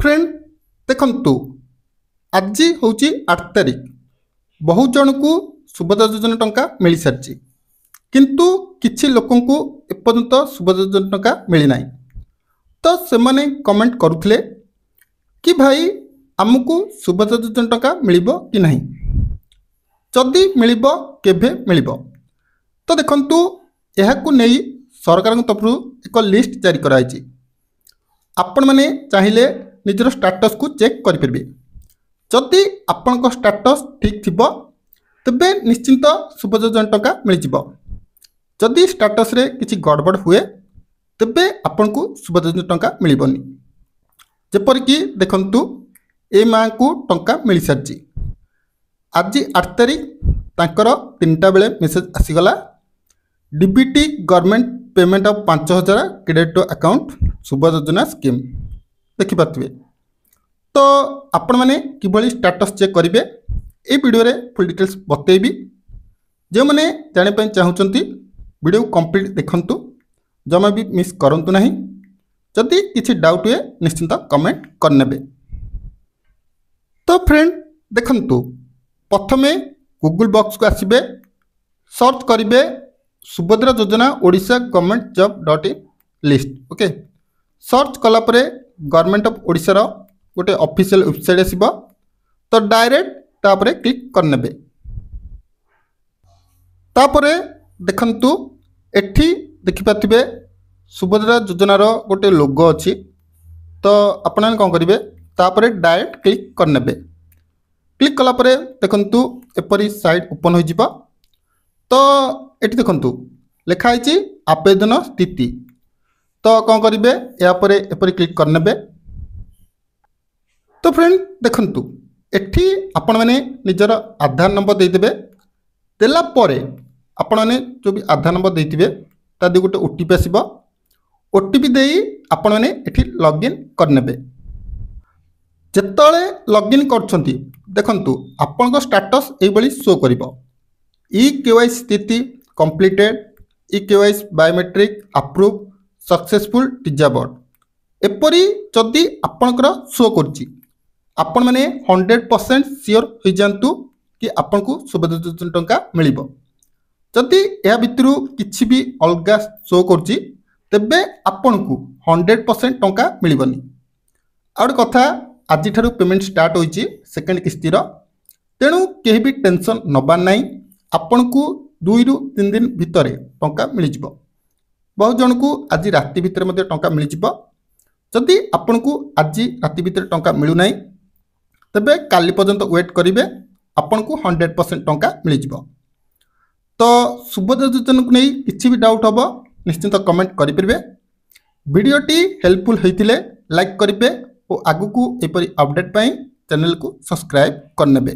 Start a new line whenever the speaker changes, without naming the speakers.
Friend देखंतु आज हूँ 8 तारिख बहुत जन को सुभद्रा योजना टंका मिल सारी किंतु किछि लोकन को एपर्यंत सुभद्रा योजना टंका मिली ना तो से माने कमेंट करुले कि भाई आमको सुभद्रा योजना टंका मिलिबो कि नहीं जदि मिलिबो केभे मिलिबो। तो देखंतु यह को नहीं सरकार तरफ एक लिस्ट जारी कराई आपण मैंने चाहिए निजर स्टाटस को चेक करेंगे जदि आपण स्टाटस ठीक थी तेबे निश्चिंत सुभद्रा योजना टंका मिल जदि स्टाटस रे किसी गड़बड़ हुए तेबे आपण को सुभद्रा योजना टंका मिलबनी। जेपरिकी देखंतु ए माँ को टंका मिल सारी आज 8 तारिख तांकर 3टा बेले मेसेज आसीगला DBT government payment of 5000 credit to account Subhadra Yojana scheme देखिपे। तो आपण मैंने किभली स्टाटस चेक करेंगे ये वीडियो रे फुल डिटेल्स बतेबी जो मैंने जानापी चाहूँगी वीडियो कंप्लीट देखंतु जमा भी मिस करंतु नहीं जदि किसी डाउट हुए निश्चिंत कमेंट करने। तो फ्रेंड देखंतु प्रथमे गूगल बॉक्स को आसबे सर्च करेंगे Subhadra Yojana Odisha government job .in list okay search कलापर गवर्नमेंट ऑफ ओडिशा रो गोटे ऑफिशियल वेबसाइट आसीबो तो डायरेक्ट तापरे क्लिक करनेबे। तापरे देखंतु एठी देखि पाथिबे सुभद्रा योजना रो गोटे लोगो अछि तो आपण कोन करिवे तापरे डायरेक्ट क्लिक करनेबे। क्लिक कला परे देखंतु एपरी साइट ओपन हो जिबा तो एठी देखंतु लिखा है आवेदन स्थिति तो कौन करेंगे या एपरी क्लिक करने। तो फ्रेंड देखंतु एठी आपण मैंने निजर आधार नंबर देदेवे देला परे आपण मैंने जो भी आधार नंबर देथिबे तादी गोटे ओटीपी आसीबो ओटीपी देई आपण मैंने एठी लॉगिन करनेबे। जेतले लॉगिन करछंती देखंतु आपण स्टाटस एबली शो करिवो ई केवाईसी स्थिति completed e KYC biometric approve successful disbursed एपरी जदि आपणकर शो करछि आपण माने 100% सियोर हो जांतु कि आपण को सुभद्रा योजना टंका मिलिबो। जदि या भितरु किछि भी अलगा शो करछि तेबे आपण को 100% टंका मिलिबनी। आउट कथा आज ठारू पेमेंट स्टार्ट होइछि सेकंड किस्तीर तेणु केही भी टेंशन नबार नाही आपण को 2 रु 3 दिन भितर टंका मिल जिवो। बहुत जन को आज राति भितर मध्य टंका मिल जिवो। जदि आपण को आज राति भितर टंका मिलु नाही तबे काली पर्यंत वेट करिवे आपण को 100% टंका मिल जिवो। तो सुभद्रा योजना को नहीं किछि भी डाउट हबो निश्चिंत कमेंट करि परिबे। वीडियोटी हेल्पफुल होइतिले लाइक करिवे और आगु को एपरि अपडेट पाई चैनल को सब्सक्राइब करनेबे।